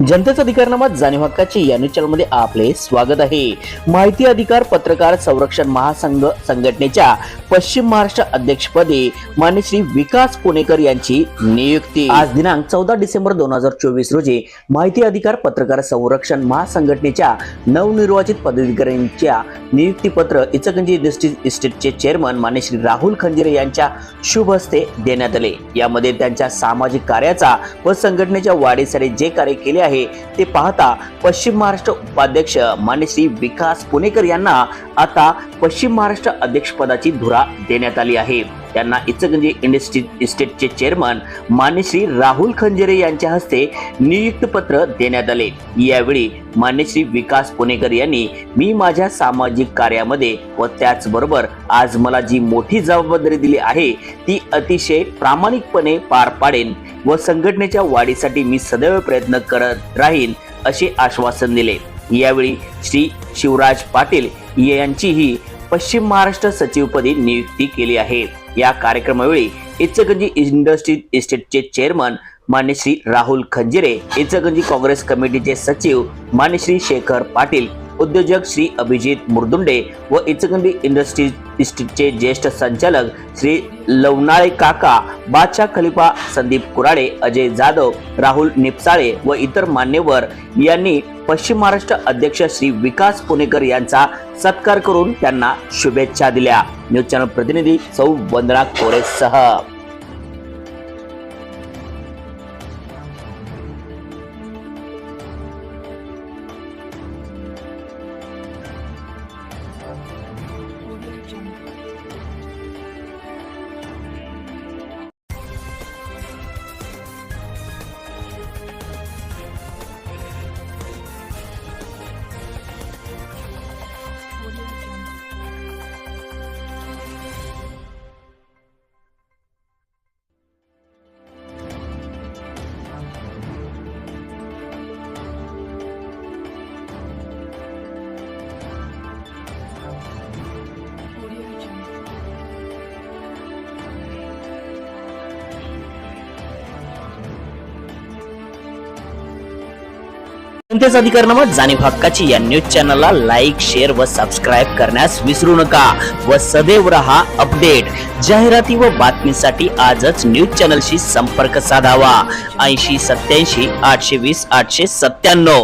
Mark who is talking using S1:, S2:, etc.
S1: जनतेचा अधिकारनामा जाणीव हक्काचे या न्यूज चॅनलमध्ये आपले स्वागत आहे। माहिती अधिकार पत्रकार संरक्षण महासंघ संघटनेच्या पश्चिम महाराष्ट्र अध्यक्षपदी माननीय श्री विकास पुणेकर यांची नियुक्ती। आज दिनांक 14 डिसेंबर 2024 रोजी माहिती अधिकार पत्रकार संरक्षण महासंघटनेच्या नवनिर्वाचित पदाधिकाऱ्यांच्या नियुक्तीपत्र इचलकरंजी इंडस्ट्रीज इस्टेटचे चेअरमन माननीय श्री राहुल खंजिरे यांच्या शुभ हस्ते देण्यात आले। यामध्ये त्यांच्या सामाजिक कार्याचा व संघटनेच्या वाढीसाठी जे कार्य केले आहे ते पाहता पश्चिम महाराष्ट्र उपाध्यक्ष माननीय श्री विकास पुणेकर यांना आता पश्चिम महाराष्ट्र अध्यक्षपदाची धुरा देण्यात आली आहे। त्यांना इचलकरंजी इंडस्ट्रीज इस्टेटचे चेअरमन माननीय श्री राहुल खंजिरे यांच्या हस्ते नियुक्ती पत्र देण्यात आले। यावेळी माननीय श्री विकास पुणेकर यांनी मी माझ्या सामाजिक कार्यामध्ये व त्याचबरोबर आज मला जी मोठी जबाबदारी दिली आहे ती अतिशय प्रामाणिकपणे पार पाडेन व संघटनेच्या वाढीसाठी मी सदैव प्रयत्न करत राहीन असे आश्वासन दिले। यावेळी श्री शिवराज पाटील यांचीही पश्चिम महाराष्ट्र सचिवपदी नियुक्ती केली आहे। या कार्यक्रमावेळी इचलकरंजी इंडस्ट्रीज इस्टेटचे चेअरमन मान्य श्री राहुल खंजिरे, इचलकरंजी काँग्रेस कमिटीचे सचिव मान्य श्री शेखर पाटील, उद्योजक श्री अभिजित मुरदुंडे व इचलकरंजी इंडस्ट्रीज इस्टेटचे ज्येष्ठ संचालक श्री लवनाळे काका, बादशाह खलिफा, संदीप कुराडे, अजय जाधव, राहुल निपसाळे व इतर मान्यवर यांनी पश्चिम महाराष्ट्र अध्यक्ष श्री विकास पुणेकर यांचा सत्कार करून त्यांना शुभेच्छा दिल्या। न्यूज चॅनल प्रतिनिधी सौ वंदना कोरेसह। जनतेचा अधिकारनामा जाणीव हक्काची या न्यूज चॅनलला लाईक, शेअर व सबस्क्राईब करण्यास विसरू नका व सदैव रहा अपडेट। जाहिराती व बातमीसाठी आजच न्यूज चॅनलशी संपर्क साधावा। 80 87 820 897।